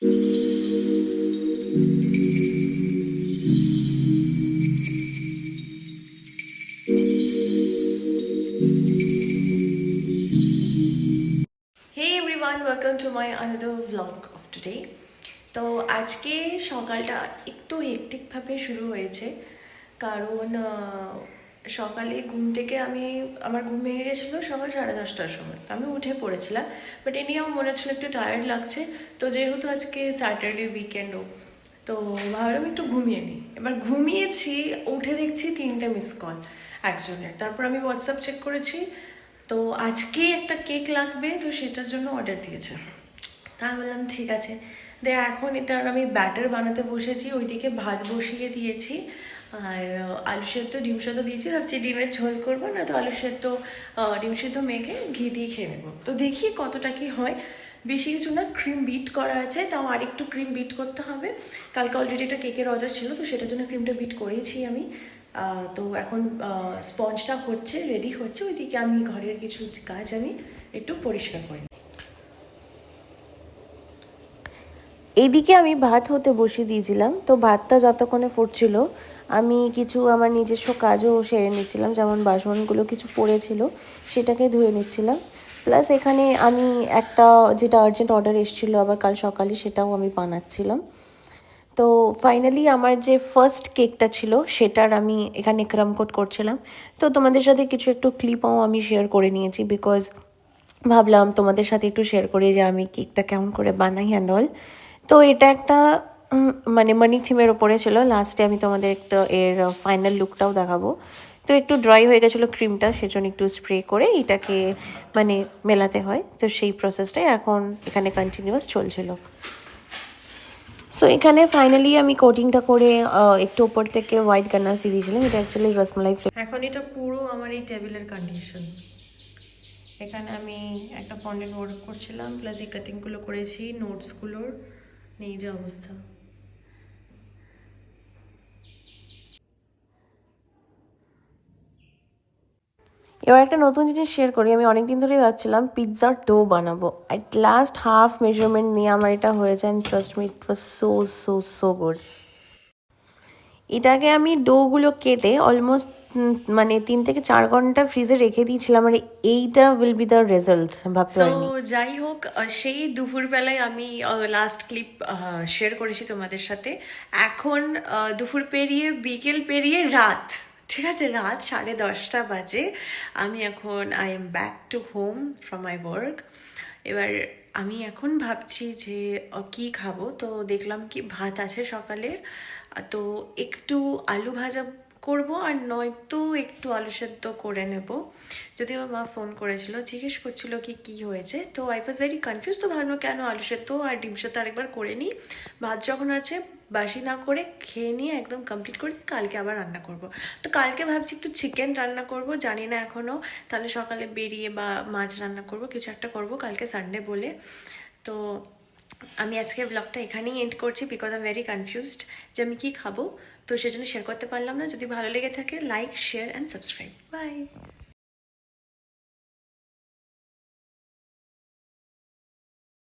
Hey everyone, welcome to my another vlog of today. তো আজকে সকালটা একটু হেক্টিকভাবে শুরু হয়েছে, কারণ সকালে ঘুম থেকে আমার ঘুম ভেঙে গেছিলো সকাল 10:30টার সময়। তো আমি উঠে পড়েছিলাম, বাট এ নিয়েও মনে হচ্ছিলো একটু টায়ার্ড লাগছে। তো যেহেতু আজকে স্যাটারডে উইকেন্ডও, তো ভাবলাম একটু ঘুমিয়ে নিই। এবার ঘুমিয়েছি, উঠে দেখছি 3টে মিস কল একজনের। তারপর আমি হোয়াটসঅ্যাপ চেক করেছি, তো আজকে একটা কেক লাগবে, তো সেটার জন্য অর্ডার দিয়েছে। তা বললাম ঠিক আছে। এখন এটার আমি ব্যাটার বানাতে বসেছি, ওইদিকে ভাত বসিয়ে দিয়েছি, আর আলু সেদ্ধ ডিম সেদ্ধ দিয়েছি। ভাবছি ডিমের ঝোল করবো, না তো আলু সেদ্ধ ডিম সেদ্ধ মেখে ঘি দিয়ে খেয়ে নেবো। তো দেখি কতটা কি হয়। বেশি কিছু না, ক্রিম বিট করা আছে, তাও আরেকটু ক্রিম বিট করতে হবে। কালকে অলরেডি একটা কেকের অর্ডার ছিল, তো সেটার জন্য ক্রিমটা বিট করেছি আমি। তো এখন স্পঞ্জটা হচ্ছে, রেডি হচ্ছে। ওইদিকে আমি ঘরের কিছু কাজ আমি একটু পরিষ্কার করি। এইদিকে আমি ভাত হতে বসিয়ে দিয়েছিলাম। তো ভাতটা যতক্ষণে ফুটছিল আমি কিছু আমার নিজস্ব কাজও সেরে নিচ্ছিলাম, যেমন বাসনগুলো কিছু পড়েছিল সেটাকে ধুয়ে নিচ্ছিলাম। প্লাস এখানে আমি একটা যেটা আর্জেন্ট অর্ডার এসেছিলো আবার কাল সকালে, সেটাও আমি বানাচ্ছিলাম। তো ফাইনালি আমার যে ফার্স্ট কেকটা ছিল সেটার আমি এখানে ক্রাম কোট করছিলাম। তো তোমাদের সাথে কিছু একটু ক্লিপও আমি শেয়ার করে নিয়েছি, বিকজ ভাবলাম তোমাদের সাথে একটু শেয়ার করি যে আমি কেকটা কেমন করে বানাই অ্যান্ড অল। তো এটা একটা মানে মানি থিমের ওপরে ছিল। লাস্টে আমি তোমাদের একটা এর ফাইনাল লুকটাও দেখাবো। তো একটু ড্রাই হয়ে গেছিলো ক্রিমটা, সেজন্য একটু স্প্রে করে এটাকে মানে মেলাতে হয়। তো সেই প্রসেসটাই এখন এখানে কন্টিনিউয়াস চলছিল। সো এখানে ফাইনালি আমি কোটিংটা করে একটু ওপর থেকে হোয়াইট গানাশ দিয়ে দিয়েছিলাম। এটা অ্যাকচুয়ালি রসমালাই ফ্লেভার। এখন এটা পুরো আমার এই টেবিলের কন্ডিশন। এখানে আমি একটা ফন্ডেন্ট ওয়ার্ক করছিলাম, প্লাস এই কাটিংগুলো করেছি নোটসগুলোর। এই যে অবস্থা। এবার একটা নতুন জিনিস শেয়ার করি। আমি অনেকদিন ধরেই ভাবছিলাম পিৎজার ডো বানাবো। অ্যাট লাস্ট হাফ মেজারমেন্ট নিয়ে আমার এটা হয়েছে, and trust me, it was so so so good. এটাকে আমি ডোগুলো কেটে অলমোস্ট মানে 3 থেকে 4 ঘন্টা ফ্রিজে রেখে দিয়েছিলাম, আর এইটা উইল বি দ্য রেজাল্ট ভাবতে পারিনি। যাই হোক, সেই দুপুরবেলায় আমি লাস্ট ক্লিপ শেয়ার করেছি তোমাদের সাথে। এখন দুপুর পেরিয়ে বিকেল পেরিয়ে রাত, ঠিক আছে, রাত 10:30 বাজে। আমি এখন I am back to home from my work. এবার আমি এখন ভাবছি যে কি খাবো। তো দেখলাম কি ভাত আছে সকালের, তো একটু আলু ভাজা করব, আর নয়তো একটু আলু সেদ্ধ করে নেব। যদি আমার মা ফোন করেছিল, জিজ্ঞেস করছিল কি কি হয়েছে, তো আই ওয়াজ ভেরি কনফিউজ। তো ভাবলাম কেন আলু সেদ্ধ আর ডিম সেদ্ধ আরেকবার করে নিই, ভাত যখন আছে বাসি না করে খেয়ে নিয়ে একদম কমপ্লিট করে কালকে আবার রান্না করব। তো কালকে ভাবছি একটু চিকেন রান্না করব, জানি না এখনও। তাহলে সকালে বেরিয়ে বা মাছ রান্না করব, কিছু একটা করব কালকে সানডে বলে। তো আমি আজকে ব্লগটা এখানেই এন্ড করছি, because I am very confused যে আমি কী খাবো। তো সেজন্য শেয়ার করতে পারলাম না। যদি ভালো লেগে থাকে, like, share and subscribe. By.